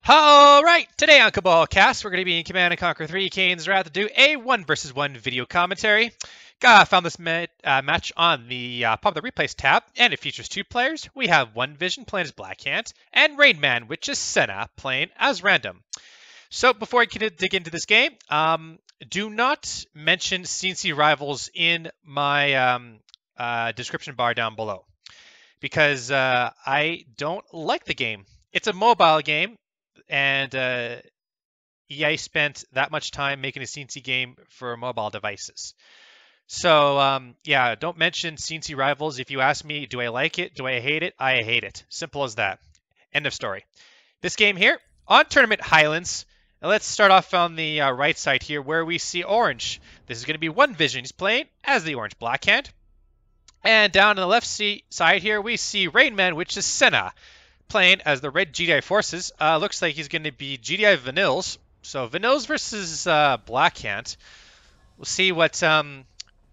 Alright, today on Cabal Cast, we're going to be in Command & Conquer 3 Kane's Wrath to do a 1 vs 1 video commentary. Found this match on the Popular Replays tab, and it features two players. We have OneVision playing as Blackhand, and RainMan, which is Senna, playing as Random. So before I dig into this game, do not mention CNC rivals in my description bar down below, because I don't like the game. It's a mobile game. And EA spent that much time making a CNC game for mobile devices. So, yeah, don't mention CNC Rivals. If you ask me, do I like it? Do I hate it? I hate it. Simple as that. End of story. This game here, on Tournament Highlands. Now let's start off on the right side here where we see Orange. This is going to be OneVision. He's playing as the Orange Blackhand. And down on the left side here, we see RainMan, which is Senna, playing as the red GDI forces. Looks like he's going to be GDI Vanilles. So Vanilles versus Blackhand. We'll see what Senna's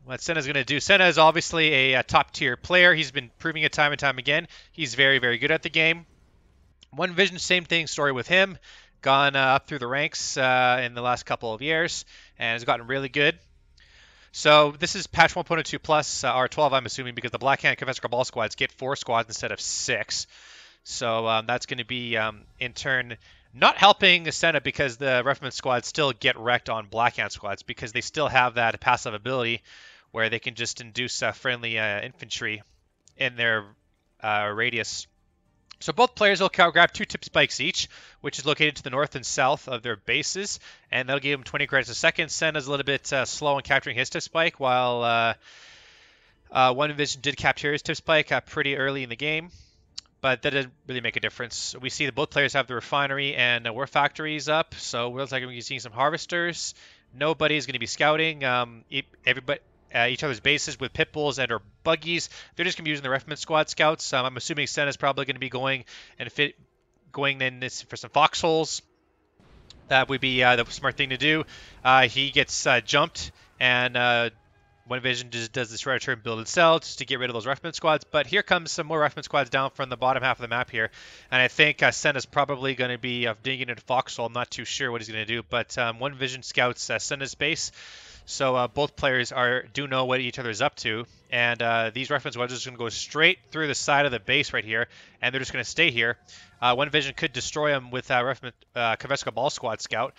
going to do. Senna is obviously a top tier player. He's been proving it time and time again. He's very, very good at the game. OneVision, same thing, story with him. Gone up through the ranks in the last couple of years and has gotten really good. So this is patch 1.02 plus R12, I'm assuming, because the Blackhand Cabal squads get 4 squads instead of 6. So that's going to be, in turn, not helping Senna because the Harassment squads still get wrecked on Blackhand squads because they still have that passive ability where they can just induce friendly infantry in their radius. So both players will grab 2 tip spikes each, which is located to the north and south of their bases, and they'll give them 20 credits a second. Senna's a little bit slow in capturing his tip spike, while OneVision did capture his tip spike pretty early in the game. But that didn't really make a difference. We see that both players have the refinery and war factories up, so it looks like we're seeing some harvesters. Nobody's going to be scouting each other's bases with pit bulls and or buggies. They're just going to be using the Harassment squad scouts. I'm assuming Senna's probably going to be going in this for some foxholes. That would be the smart thing to do. He gets jumped, and OneVision just does this right turn build and sell just to get rid of those Harassment squads. But here comes some more Harassment squads down from the bottom half of the map here. And I think Senna's probably going to be digging into Foxhole. I'm not too sure what he's going to do. But OneVision scouts Senna's base. So both players do know what each other is up to. And these Harassment squads are just going to go straight through the side of the base right here. And they're just going to stay here. OneVision could destroy them with Cabal squad scout.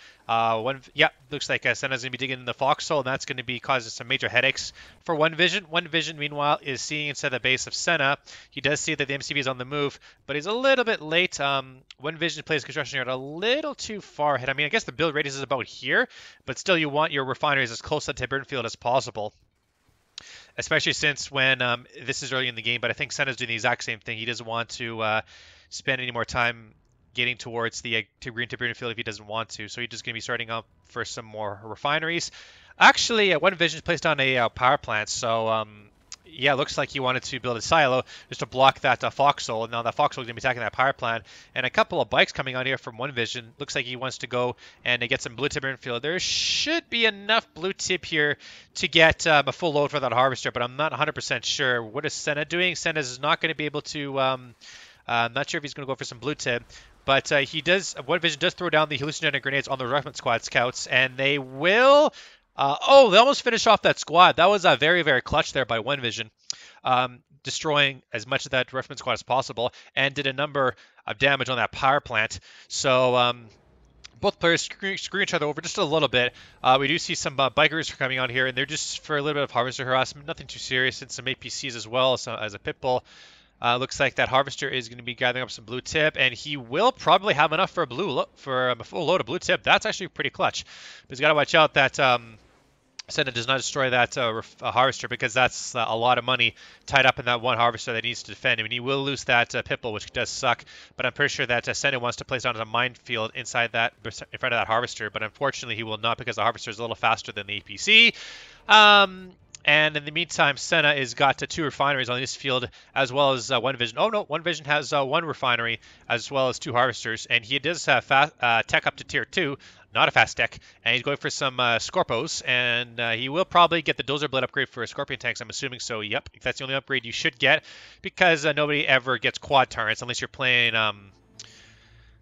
Looks like Senna's going to be digging in the foxhole, and that's going to be causing some major headaches for OneVision. OneVision, meanwhile, is seeing inside the base of Senna. He does see that the MCV is on the move, but he's a little bit late. OneVision plays construction yard a little too far ahead. I mean, I guess the build radius is about here, but still you want your refineries as close to Burnfield as possible. Especially since when this is early in the game, but I think Senna's doing the exact same thing. He doesn't want to spend any more time getting towards the Green Burnfield if he doesn't want to. So he's just going to be starting up for some more refineries. Actually, OneVision placed on a power plant, so yeah, looks like he wanted to build a silo just to block that foxhole. And now that foxhole is going to be attacking that power plant. And a couple of bikes coming on here from OneVision. Looks like he wants to go and get some blue tip Burnfield. There should be enough blue tip here to get a full load for that harvester, but I'm not 100% sure. What is Senna doing? Senna is not going to be able to... I'm not sure if he's going to go for some blue tip, but OneVision does throw down the hallucinogenic grenades on the Harassment squad scouts, and they will... they almost finished off that squad. That was very, very clutch there by OneVision, destroying as much of that Harassment squad as possible, and did a number of damage on that power plant. So both players screw each other over just a little bit. We do see some bikers coming on here, and they're just for a little bit of harvester harassment, nothing too serious, and some APCs as well as a pit bull. Looks like that harvester is going to be gathering up some blue tip, and he will probably have enough for a full load of blue tip. That's actually pretty clutch. But he's got to watch out that Senna does not destroy that harvester, because that's a lot of money tied up in that one harvester that he needs to defend. I mean, he will lose that pit bull, which does suck, but I'm pretty sure that Senna wants to place down a minefield in front of that harvester, but unfortunately he will not, because the harvester is a little faster than the APC. And in the meantime, Senna has got 2 refineries on this field, as well as OneVision. Oh no, OneVision has 1 refinery, as well as 2 harvesters, and he does have tech up to tier 2, not a fast tech, and he's going for some Scorpos, and he will probably get the Dozer Blade upgrade for Scorpion tanks, I'm assuming. So yep, that's the only upgrade you should get, because nobody ever gets quad turrets unless you're playing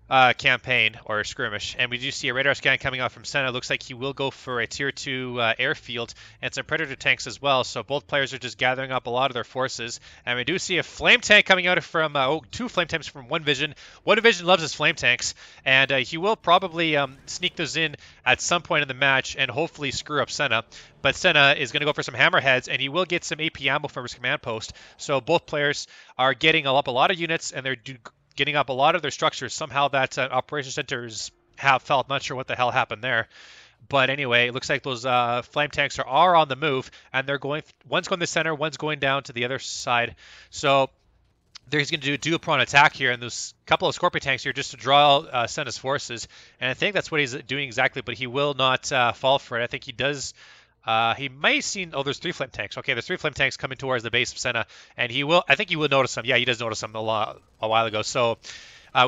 campaign or skirmish, and we do see a radar scan coming out from Senna. Looks like he will go for a tier 2 airfield and some predator tanks as well, so both players are just gathering up a lot of their forces. And we do see a flame tank coming out from 2 flame tanks from OneVision. OneVision loves his flame tanks, and he will probably sneak those in at some point in the match and hopefully screw up Senna. But Senna is going to go for some hammerheads, and he will get some AP ammo from his command post. So both players are getting up a lot of units, and they're getting up a lot of their structures. Somehow that operation centers have felt. Not sure what the hell happened there. But anyway, it looks like those flame tanks are on the move, and they're going. One's going to the center, one's going down to the other side. So he's going to do a dual prone attack here, and there's a couple of Scorpion tanks here just to draw Senna's forces. And I think that's what he's doing exactly, but he will not fall for it. I think he does. He may have seen, oh, there's 3 flame tanks. Okay, there's 3 flame tanks coming towards the base of Senna, and I think he will notice them. Yeah, he does notice them a while ago. So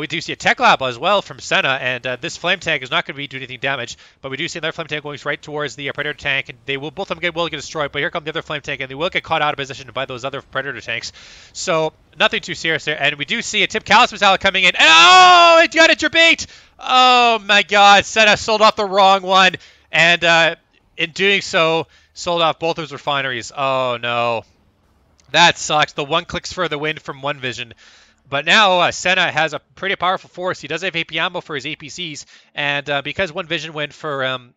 we do see a tech lab as well from Senna, and this flame tank is not going to be doing anything damage, but we do see another flame tank going right towards the predator tank, and they will both of them will get destroyed. But here comes the other flame tank, and they will get caught out of position by those other predator tanks. So nothing too serious there, and we do see a Tip Callus missile coming in. And, oh, it got a Jerbaits! Oh my God, Senna sold off the wrong one, and in doing so, sold off both of his refineries. Oh, no. That sucks. The 1 clicks for the win from OneVision. But now Senna has a pretty powerful force. He does have AP ammo for his APCs. And because OneVision went for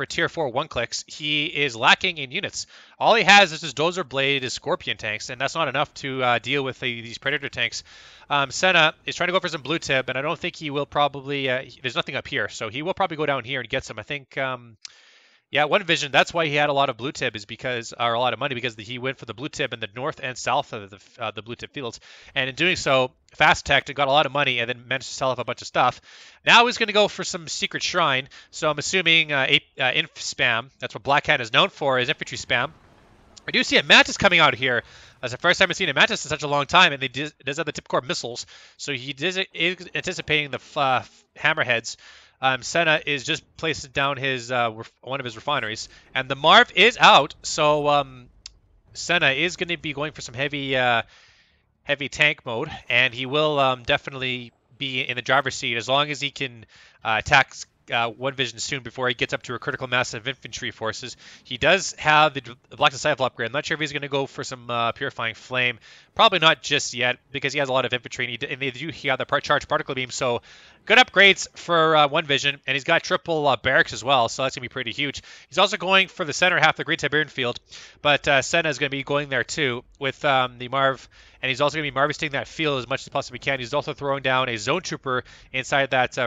tier 4 1 clicks, he is lacking in units. All he has is his Dozer Blade, his Scorpion tanks, and that's not enough to deal with these Predator tanks. Senna is trying to go for some blue tip, and I don't think he will probably... there's nothing up here, so he will probably go down here and get some. I think... yeah, OneVision, that's why he had a lot of blue tip, or a lot of money, because he went for the blue tip in the north and south of the blue tip fields. And in doing so, fast teched and got a lot of money and then managed to sell off a bunch of stuff. Now he's going to go for some secret shrine. So I'm assuming inf spam. That's what Black Hat is known for, is infantry spam. I do see a Mantis coming out here. That's the first time I've seen a Mantis in such a long time, and it does have the tip core missiles. So he is anticipating the hammerheads. Senna is just placing down his one of his refineries, and the Marv is out. So Senna is going to be going for some heavy tank mode, and he will definitely be in the driver's seat as long as he can attack OneVision soon before he gets up to a critical mass of infantry forces. He does have the Black Disciple upgrade. I'm not sure if he's going to go for some Purifying Flame. Probably not just yet, because he has a lot of infantry, and they do have the charged particle beam. So good upgrades for OneVision, and he's got triple barracks as well, so that's going to be pretty huge. He's also going for the center half of the Great Siberian Field, but Senna is going to be going there too with the Marv, and he's also going to be harvesting that field as much as possibly can. He's also throwing down a Zone Trooper inside that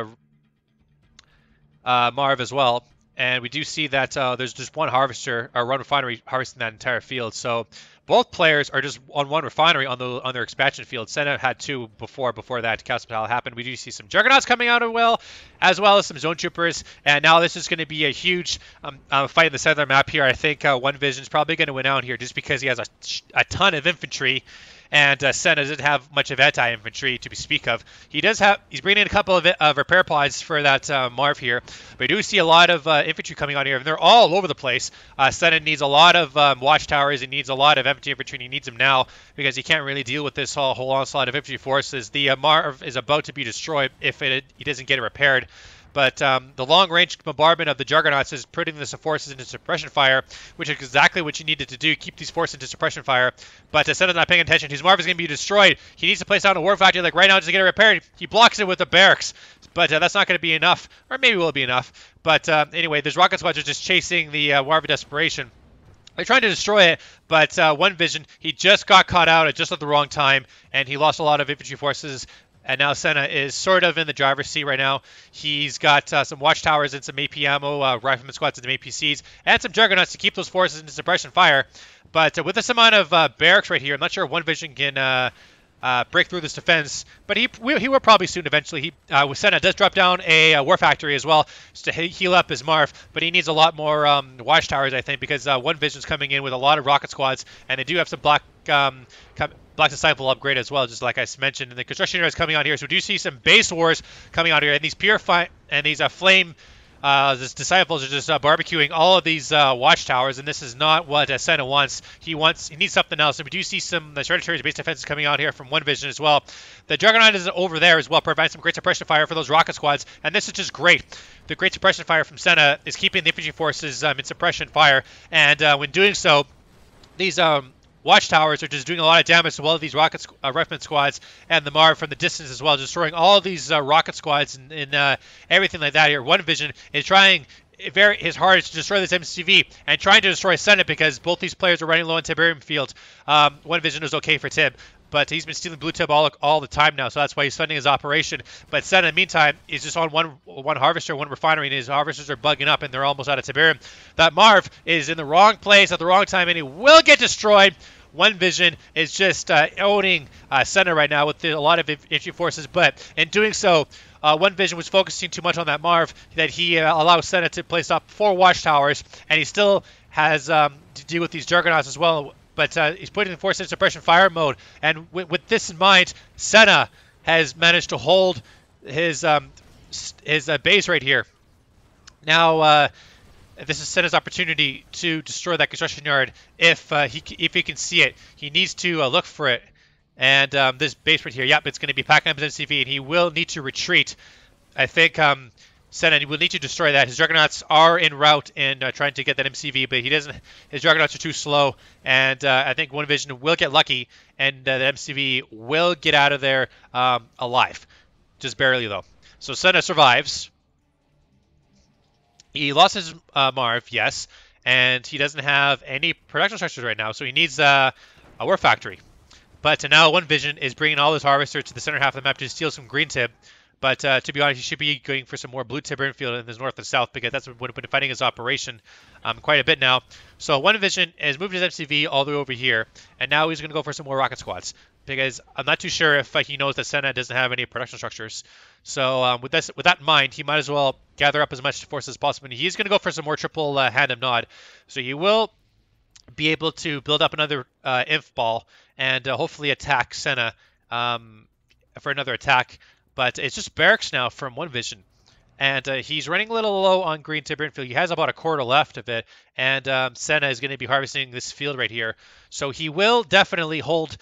Marv as well, and we do see that there's just one harvester or one refinery harvesting that entire field. So both players are just on one refinery on their expansion field. Senna had 2 before that Chaos Battle happened. We do see some Juggernauts coming out as well as some Zone Troopers, and now this is going to be a huge fight in the center of the map here. I think OneVision is probably going to win out here just because he has a ton of infantry. And Senna doesn't have much of anti-infantry to speak of. He's bringing in a couple of repair pods for that Marv here. But we do see a lot of infantry coming out here, and they're all over the place. Senna needs a lot of watchtowers. He needs a lot of empty infantry, and he needs them now because he can't really deal with this whole onslaught of infantry forces. The Marv is about to be destroyed if he doesn't get it repaired. But the long-range bombardment of the Juggernauts is putting the forces into suppression fire, which is exactly what you needed to do, keep these forces into suppression fire. But Senna's not paying attention. His Marv is going to be destroyed. He needs to place down a war factory like right now just to get it repaired. He blocks it with the barracks, but that's not going to be enough, or maybe it will be enough. But anyway, there's rocket squads are just chasing the Marv of Desperation. They're trying to destroy it, but OneVision, he just got caught out at just at the wrong time, and he lost a lot of infantry forces. And now Senna is sort of in the driver's seat right now. He's got some watchtowers and some AP ammo, rifleman squads and some APCs, and some Juggernauts to keep those forces into suppression fire. But with this amount of barracks right here, I'm not sure if OneVision can break through this defense, but he will probably soon eventually. Senna does drop down a war factory as well to heal up his Marv, but he needs a lot more watchtowers, I think, because OneVision's coming in with a lot of rocket squads, and they do have some Black Disciple upgrade as well, just like I mentioned. And the construction area is coming out here, so we do see some base wars coming out here, and these flame His disciples are just barbecuing all of these watchtowers, and this is not what Senna wants. He needs something else. And we do see some Shredder base defenses coming out here from OneVision as well. The Juggernaut is over there as well, providing some great suppression fire for those rocket squads, and this is just great. The great suppression fire from Senna is keeping the infantry forces in suppression fire, and when doing so, these watchtowers are just doing a lot of damage to all of these rifleman squads and the Marv from the distance as well, destroying all of these rocket squads and everything like that here. OneVision is trying his hardest to destroy this MCV and trying to destroy Senate because both these players are running low on Tiberium Field. OneVision is okay for Tib, but he's been stealing blue Tib all the time now, so that's why he's funding his operation. But Senna, in the meantime, is just on one harvester, one refinery, and his harvesters are bugging up, and they're almost out of Tiberium. That Marv is in the wrong place at the wrong time, and he will get destroyed. OneVision is just owning Senna right now with a lot of infantry forces, but in doing so, OneVision was focusing too much on that Marv that he allows Senna to place up 4 watchtowers, and he still has to deal with these Juggernauts as well. But he's putting the force in suppression fire mode, and with this in mind, Senna has managed to hold his base right here. Now, this is Senna's opportunity to destroy that construction yard if he can see it. He needs to look for it. And this base right here, yep, it's going to be packing up his MCV, and he will need to retreat. I think Senna will need to destroy that. His Juggernauts are en route in trying to get that MCV, but he doesn't. His Juggernauts are too slow, and I think OneVision will get lucky, and the MCV will get out of there alive, just barely though. So Senna survives. He lost his Marv, yes, and he doesn't have any production structures right now, so he needs a war factory. But now OneVision is bringing all his harvesters to the center half of the map to steal some green Tib. But to be honest, he should be going for some more blue Tib field in the north and south because that's what been fighting his operation quite a bit now. So OneVision has moved his MCV all the way over here, and now he's going to go for some more rocket squads because I'm not too sure if he knows that Senna doesn't have any production structures. So with that in mind, he might as well gather up as much force as possible. And he's going to go for some more triple hand and nod. So he will be able to build up another inf ball and hopefully attack Senna for another attack. But it's just barracks now from OneVision. And he's running a little low on green Tiberium field. He has about a quarter left of it. And Senna is going to be harvesting this field right here. So he will definitely hold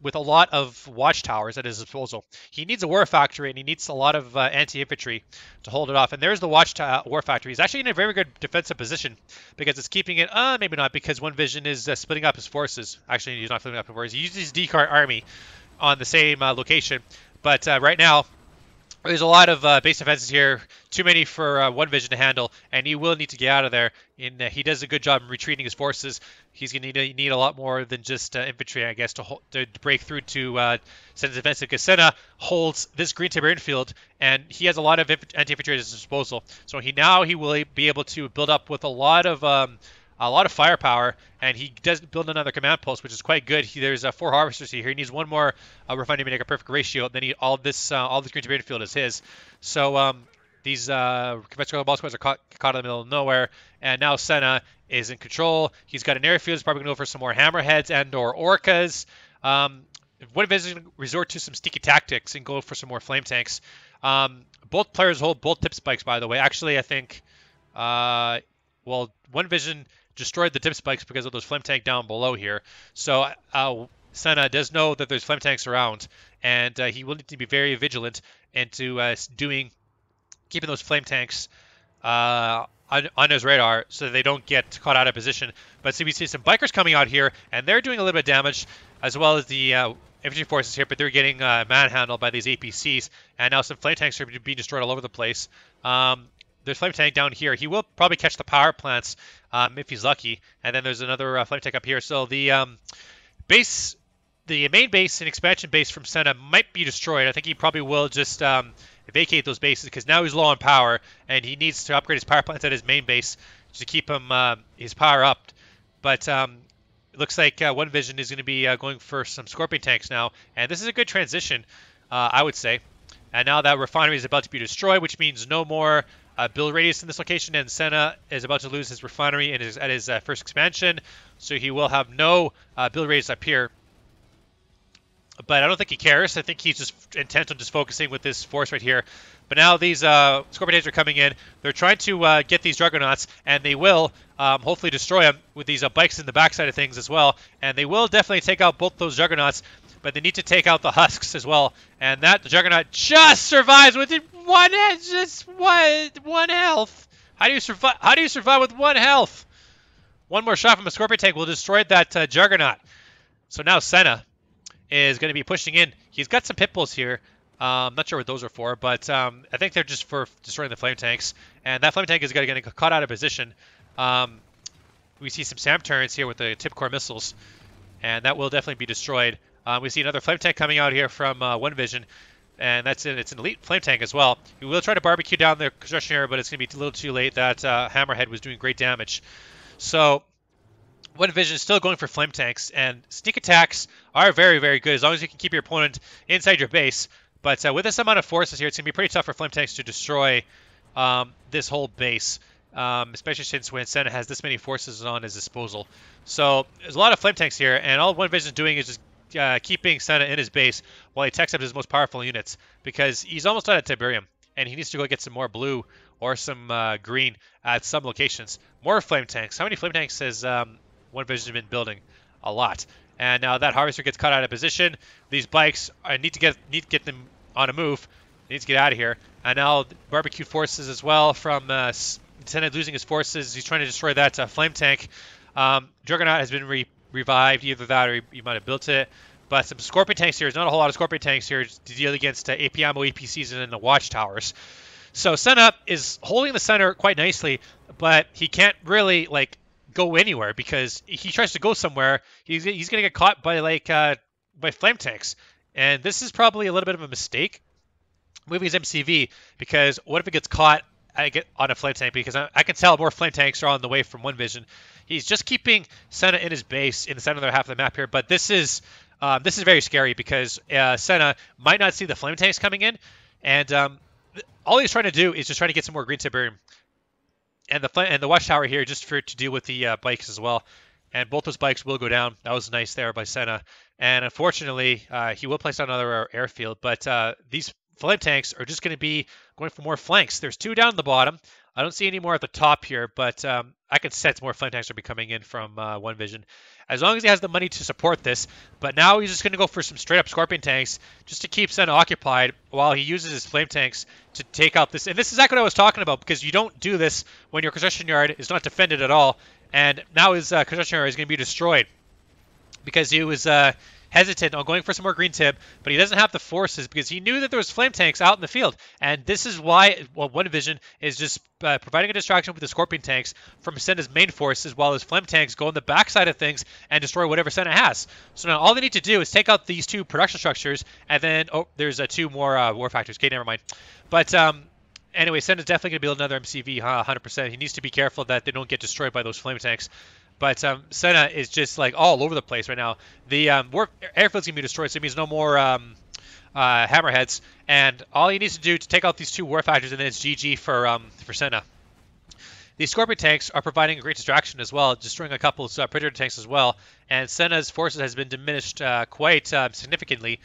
with a lot of watchtowers at his disposal. He needs a war factory, and he needs a lot of anti-infantry to hold it off. And there's the war factory. He's actually in a very good defensive position because it's keeping it, maybe not, because OneVision is splitting up his forces. Actually, he's not splitting up his forces. He uses his D-cart army on the same location. But right now, there's a lot of base defenses here, too many for OneVision to handle, and he will need to get out of there. And he does a good job in retreating his forces. He's going to need a lot more than just infantry, I guess, to break through to Senna's defense, because Senna holds this green Tiberian field, and he has a lot of anti-infantry at his disposal. So he will be able to build up with a lot of firepower, and he does build another command post, which is quite good. There's 4 harvesters here. He needs one more refinery to make a perfect ratio. Then all this green Tiberian field is his. So these conventional ball squads are caught in the middle of nowhere, and now Senna is in control. He's got an airfield. He's probably going to go for some more hammerheads and/or orcas. OneVision resort to some sneaky tactics and go for some more flame tanks. Both players hold both tip spikes, by the way. Actually, I think, OneVision destroyed the tip spikes because of those flame tank down below here. So Senna does know that there's flame tanks around, and he will need to be very vigilant into keeping those flame tanks on his radar so that they don't get caught out of position. But see, we see some bikers coming out here, and they're doing a little bit of damage, as well as the infantry forces here, but they're getting manhandled by these APCs, and now some flame tanks are being destroyed all over the place. There's flame tank down here. He will probably catch the power plants if he's lucky. And then there's another flame tank up here. So the main base and expansion base from Senna might be destroyed. I think he probably will just vacate those bases because now he's low on power, and he needs to upgrade his power plants at his main base to keep him his power up. But it looks like OneVision is going to be going for some Scorpion tanks now, and this is a good transition, I would say. And now that refinery is about to be destroyed, which means no more build radius in this location, and Senna is about to lose his refinery at his first expansion, so he will have no build radius up here. but I don't think he cares. I think he's just intent on just focusing with this force right here. But now these Scorpion tanks are coming in. They're trying to get these Juggernauts, and they will hopefully destroy them with these bikes in the backside of things as well. And they will definitely take out both those Juggernauts, but they need to take out the husks as well. And that the Juggernaut just survives with one health. How do you survive? How do you survive with 1 health? One more shot from a Scorpion tank will destroy that Juggernaut. So now Senna is going to be pushing in. He's got some pit bulls here. Not sure what those are for, but I think they're just for destroying the flame tanks. And that flame tank is going to get caught out of position. We see some SAM turrets here with the tip core missiles, and that will definitely be destroyed. We see another flame tank coming out here from OneVision, and it's an elite flame tank as well. We will try to barbecue down the construction area, but it's going to be a little too late. That Hammerhead was doing great damage. So OneVision is still going for flame tanks, and sneak attacks are very, very good as long as you can keep your opponent inside your base. But with this amount of forces here, it's going to be pretty tough for flame tanks to destroy this whole base, especially since when Senna has this many forces on his disposal. So there's a lot of flame tanks here, and all OneVision is doing is just keeping Senna in his base while he techs up his most powerful units, because he's almost out of Tiberium, and he needs to go get some more blue or some green at some locations. More flame tanks. How many flame tanks has OneVision been building? A lot. And now that harvester gets cut out of position. These bikes need to get them on a move. They need to get out of here. And now barbecued forces as well from Senna losing his forces. He's trying to destroy that flame tank. Juggernaut has been revived. Either that or he might have built it. But some Scorpion tanks here. There's not a whole lot of Scorpion tanks here to deal against AP ammo, APCs, and the watchtowers. So Senna is holding the center quite nicely, but he can't really go anywhere, because he tries to go somewhere, he's going to get caught by by flame tanks. And this is probably a little bit of a mistake moving his MCV, because what if it gets caught on a flame tank? Because I can tell more flame tanks are on the way from OneVision. He's just keeping Senna in his base in the center of the half of the map here, but this is very scary, because Senna might not see the flame tanks coming in, and all he's trying to do is just trying to get some more green Tiberium. And the watchtower here just to deal with the bikes as well. And both those bikes will go down. That was nice there by Senna. And unfortunately, he will place down another airfield. But these flame tanks are just going to be going for more flanks. There's 2 down the bottom. I don't see any more at the top here, but I can sense more flame tanks will be coming in from OneVision, as long as he has the money to support this. But now he's just going to go for some straight-up Scorpion tanks just to keep Senna occupied while he uses his flame tanks to take out this. And this is exactly what I was talking about, because you don't do this when your construction yard is not defended at all. And now his construction yard is going to be destroyed because he was hesitant on going for some more green tip, but he doesn't have the forces because he knew that there was flame tanks out in the field. And this is why OneVision is just providing a distraction with the Scorpion tanks from Senna's main forces, while his flame tanks go on the backside of things and destroy whatever Senna has. So now all they need to do is take out these 2 production structures, and then there's 2 more war factories. Okay, never mind. But anyway, Senna's definitely going to build another MCV, 100%. He needs to be careful that they don't get destroyed by those flame tanks. But Senna is just all over the place right now. The airfield's going to be destroyed, so it means no more hammerheads. And all he needs to do to take out these 2 war factors, and then it's GG for Senna. These Scorpion tanks are providing a great distraction as well, destroying a couple of Predator tanks as well. And Senna's forces has been diminished quite significantly.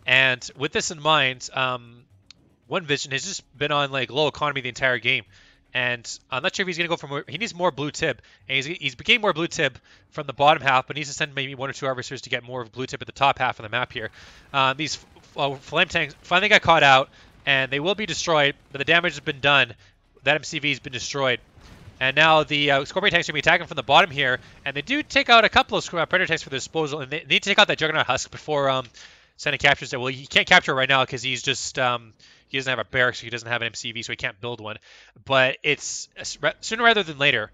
And with this in mind, OneVision has just been on low economy the entire game. And I'm not sure if he's going to go for more. He needs more blue tib. And he's getting more blue tib from the bottom half, but needs to send maybe 1 or 2 harvesters to get more blue tib at the top half of the map here. These flame tanks finally got caught out, and they will be destroyed, but the damage has been done. That MCV has been destroyed. And now the Scorpion tanks are going to be attacking from the bottom here, and they do take out a couple of Predator tanks for their disposal, and they need to take out that Juggernaut Husk before Senna captures it. Well, he can't capture it right now because he's just... he doesn't have a barracks, so he doesn't have an MCV, so he can't build one. But it's sooner rather than later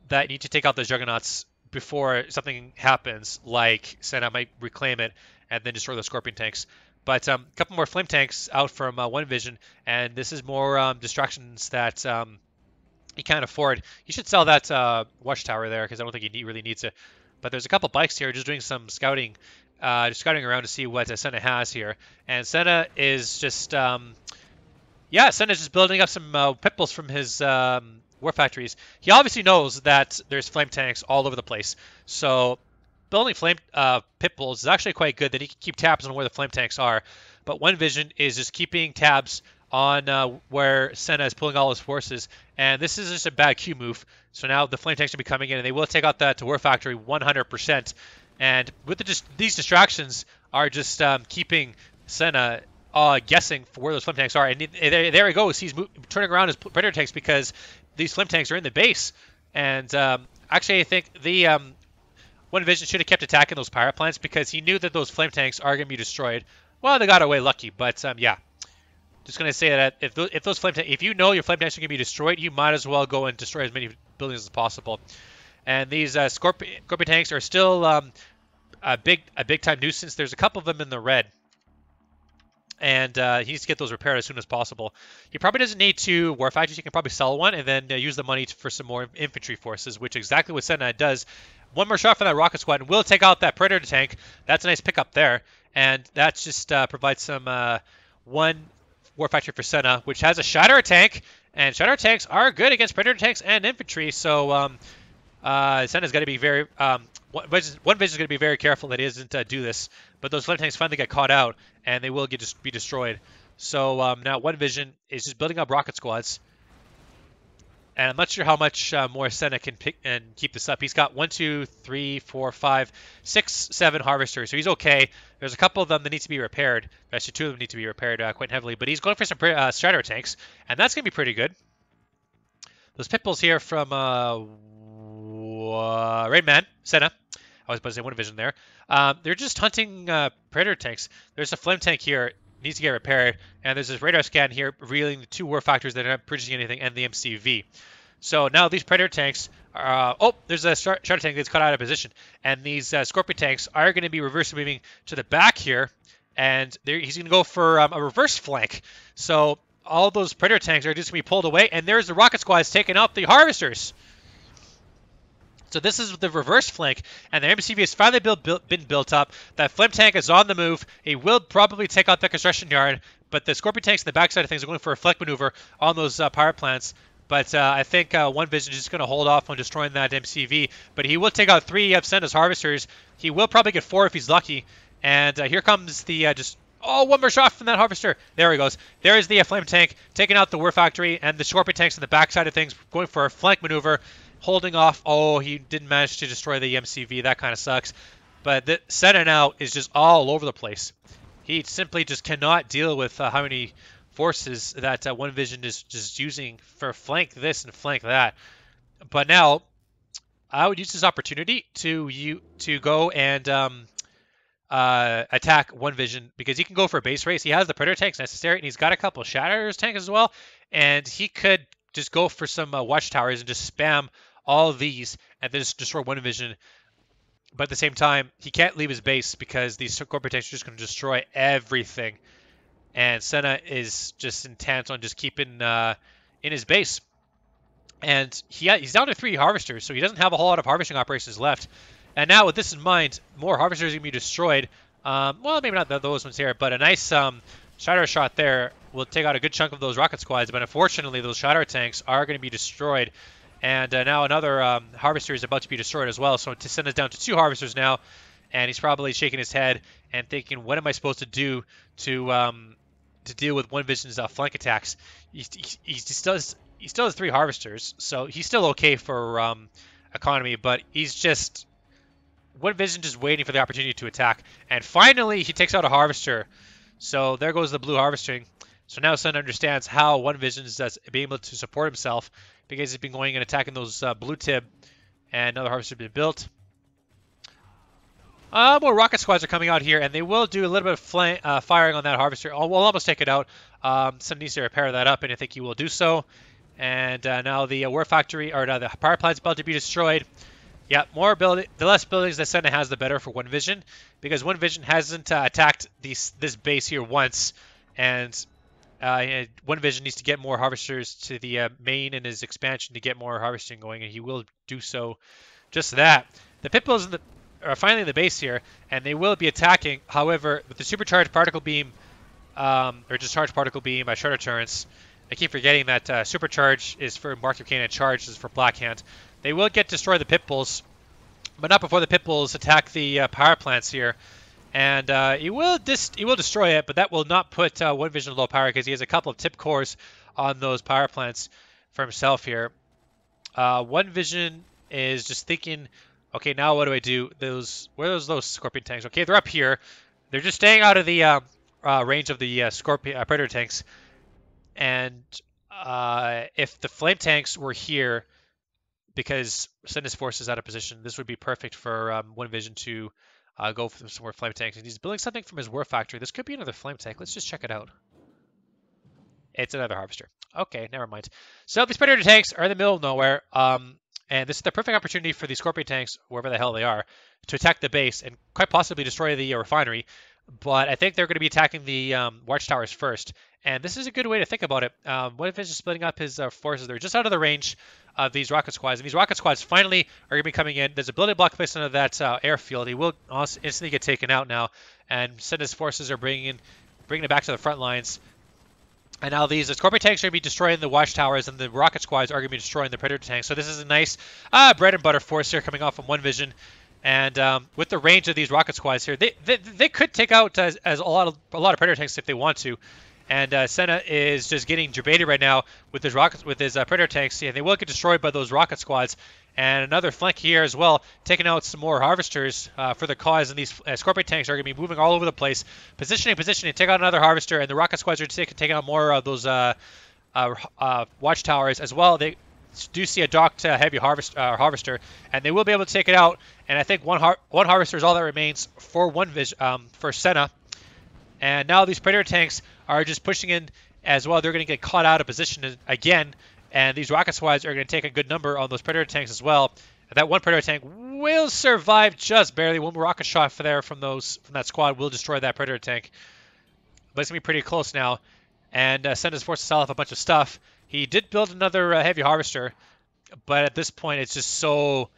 that you need to take out those Juggernauts before something happens, like Senna might reclaim it and then destroy the Scorpion tanks. But a couple more flame tanks out from OneVision, and this is more distractions that he can't afford. He should sell that watchtower there, because I don't think he really needs it. But there's a couple bikes here just doing some scouting, just scouting around to see what Senna has here. And Senna is just... yeah, Senna's just building up some pit bulls from his war factories. He obviously knows that there's flame tanks all over the place. So building flame pit bulls is actually quite good, that he can keep tabs on where the flame tanks are. But OneVision is just keeping tabs on where Senna is pulling all his forces, and this is just a bad Q move. So now the flame tanks will be coming in, and they will take out that War Factory 100%. And with these distractions are just keeping Senna guessing for where those flame tanks are. And there he goes. He's turning around his Predator tanks because these flame tanks are in the base. And actually, I think the OneVision should have kept attacking those pirate plants because he knew that those flame tanks are going to be destroyed. Well, they got away lucky, but yeah. Just going to say that if you know your flame tanks are going to be destroyed, you might as well go and destroy as many buildings as possible. And these Scorpion tanks are still a big time nuisance. There's a couple of them in the red, and he needs to get those repaired as soon as possible. He probably doesn't need 2 war factories. He can probably sell one and then use the money for some more infantry forces, which is exactly what Senna does. One more shot from that rocket squad, and we'll take out that Predator tank. That's a nice pickup there, and that just provides some one war factory for Senna, which has a Shatter tank, and Shatter tanks are good against Predator tanks and infantry. So Senna's got to be very OneVision's going to be very careful that he doesn't do this. But those flame tanks finally get caught out, and they will be destroyed. So now OneVision is just building up rocket squads. And I'm not sure how much more Senna can pick and keep this up. He's got 1, 2, 3, 4, 5, 6, 7 harvesters, so he's okay. There's a couple of them that need to be repaired. Actually, 2 of them need to be repaired quite heavily. But he's going for some Shatter tanks, and that's going to be pretty good. Those pit bulls here from RainMan, Senna. I was about to say OneVision there. They're just hunting Predator tanks. There's a flame tank here. Needs to get repaired, and there's this radar scan here revealing the 2 war factors that are not producing anything and the MCV. So now these Predator tanks are... there's a Shatter tank that's cut out of position, and these Scorpion tanks are going to be reverse moving to the back here, and he's going to go for a reverse flank. So all those Predator tanks are just going to be pulled away, and there's the rocket squads taking out the harvesters. So this is the reverse flank, and the MCV has finally been built up. That flame tank is on the move. He will probably take out the construction yard, but the Scorpion tanks on the backside of things are going for a flank maneuver on those pirate plants. But I think OneVision is just going to hold off on destroying that MCV, but he will take out 3 of Senna's harvesters. He will probably get 4 if he's lucky. And here comes the one more shot from that harvester. There he goes. There is the flame tank taking out the war factory, and the Scorpion tanks on the backside of things going for a flank maneuver. Holding off. Oh, he didn't manage to destroy the MCV. That kind of sucks. But the Senna now is just all over the place. He simply just cannot deal with how many forces that OneVision is just using for flank this and flank that. But now, I would use this opportunity to go and attack OneVision, because he can go for a base race. He has the Predator tanks necessary, and he's got a couple of Shatters tanks as well. And he could just go for some watchtowers and just spam all of these and then just destroy OneVision. But at the same time, he can't leave his base because these Scorpion tanks are just going to destroy everything. And Senna is just intent on just keeping in his base. And he's down to 3 harvesters, so he doesn't have a whole lot of harvesting operations left. And now with this in mind, more harvesters are going to be destroyed. Well, maybe not those ones here, but a nice Shatter shot there will take out a good chunk of those rocket squads. But unfortunately, those Shatter tanks are going to be destroyed. And now another harvester is about to be destroyed as well. So to send us down to 2 harvesters now. And he's probably shaking his head and thinking, what am I supposed to do to deal with OneVision's flank attacks? He still has 3 harvesters, so he's still okay for economy, but he's just... OneVision just waiting for the opportunity to attack. And finally, he takes out a harvester. So there goes the blue harvesting. So now Sun understands how OneVision is being able to support himself, because he's been going and attacking those blue tib, and another harvester has been built. More rocket squads are coming out here, and they will do a little bit of firing on that harvester. We'll almost take it out. Sun needs to repair that up, and I think he will do so. And now the war factory, or the power plant's about to be destroyed. Yeah, the less buildings that Senna has, the better for OneVision, because OneVision hasn't attacked this base here once, and OneVision needs to get more harvesters to the main in his expansion to get more harvesting going, and he will do so. Just that. The pit bulls are finally in the base here, and they will be attacking. However, with the supercharged particle beam, or discharged particle beam by Shutter Turrets, I keep forgetting that supercharge is for Mark of Kane and charge is for Blackhand. They will destroy the pit bulls, but not before the pit bulls attack the power plants here. And he will destroy it, but that will not put OneVision low power because he has a couple of tip cores on those power plants for himself here. OneVision is just thinking, okay, now what do I do? Where are those Scorpion tanks? Okay, they're up here. They're just staying out of the range of the Scorpion Predator tanks. And if the flame tanks were here, because Senna's force is out of position, this would be perfect for OneVision to go for some more flame tanks. And he's building something from his war factory. This could be another flame tank. Let's just check it out. It's another harvester. Okay, never mind. So these Predator tanks are in the middle of nowhere. And this is the perfect opportunity for the Scorpion tanks, wherever the hell they are, to attack the base and quite possibly destroy the refinery. But I think they're going to be attacking the watchtowers first. And this is a good way to think about it. OneVision is splitting up his forces. They're just out of the range of these rocket squads. And these rocket squads finally are going to be coming in. There's a building block placed under that airfield. He will also instantly get taken out now. And Senna's forces are bringing it back to the front lines. And now these Scorpion tanks are going to be destroying the watchtowers, and the rocket squads are going to be destroying the Predator tanks. So this is a nice bread and butter force here coming off from OneVision. And with the range of these rocket squads here, they could take out as a lot of Predator tanks if they want to. And Senna is just getting Jerbaits right now with his Predator tanks. Yeah, they will get destroyed by those rocket squads. And another flank here as well, taking out some more harvesters for the cause. And these Scorpion tanks are going to be moving all over the place, positioning, take out another harvester. And the rocket squads are taking out more of those watchtowers as well. They do see a docked heavy harvester, and they will be able to take it out. And I think one harvester is all that remains for OneVision, for Senna. And now these Predator tanks are just pushing in as well. They're going to get caught out of position again. And these rocket squads are going to take a good number on those Predator tanks as well. And that one Predator tank will survive just barely. One rocket shot from that squad will destroy that Predator tank. But it's going to be pretty close now. And Senna's forced to sell off a bunch of stuff. He did build another heavy harvester. But at this point, it's just so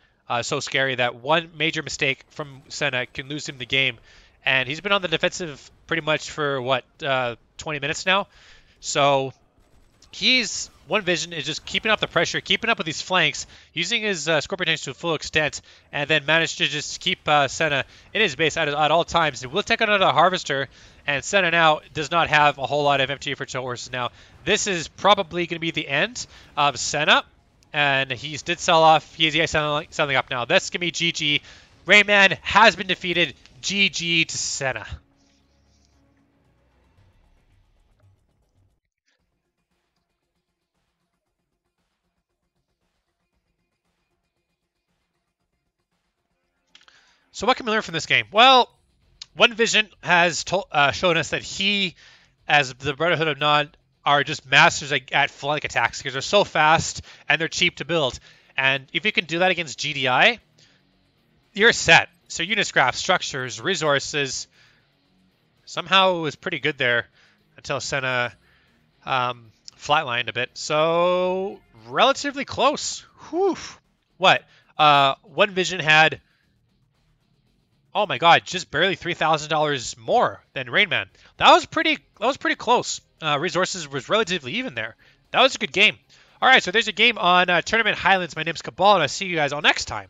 scary that one major mistake from Senna can lose him the game. And he's been on the defensive pretty much for, 20 minutes now. So OneVision is just keeping up the pressure, keeping up with these flanks, using his Scorpion tanks to a full extent, and then managed to just keep Senna in his base at all times. And we'll take another harvester, and Senna now does not have a whole lot of empty infantry horses now. This is probably going to be the end of Senna, and he did sell off. He is selling up now. That's going to be GG. RainMan has been defeated. GG to Senna. So what can we learn from this game? Well, OneVision has shown us that he, as the Brotherhood of Nod, are just masters at flank attacks because they're so fast and they're cheap to build. And if you can do that against GDI, you're set. So unit scrap, structures, resources. Somehow it was pretty good there until Senna flatlined a bit. So relatively close. Whew. What? OneVision had, oh my God, just barely $3,000 more than RainMan. That was pretty close. Resources was relatively even there. That was a good game. All right, so there's a game on Tournament Highlands. My name's Cabal, and I'll see you guys all next time.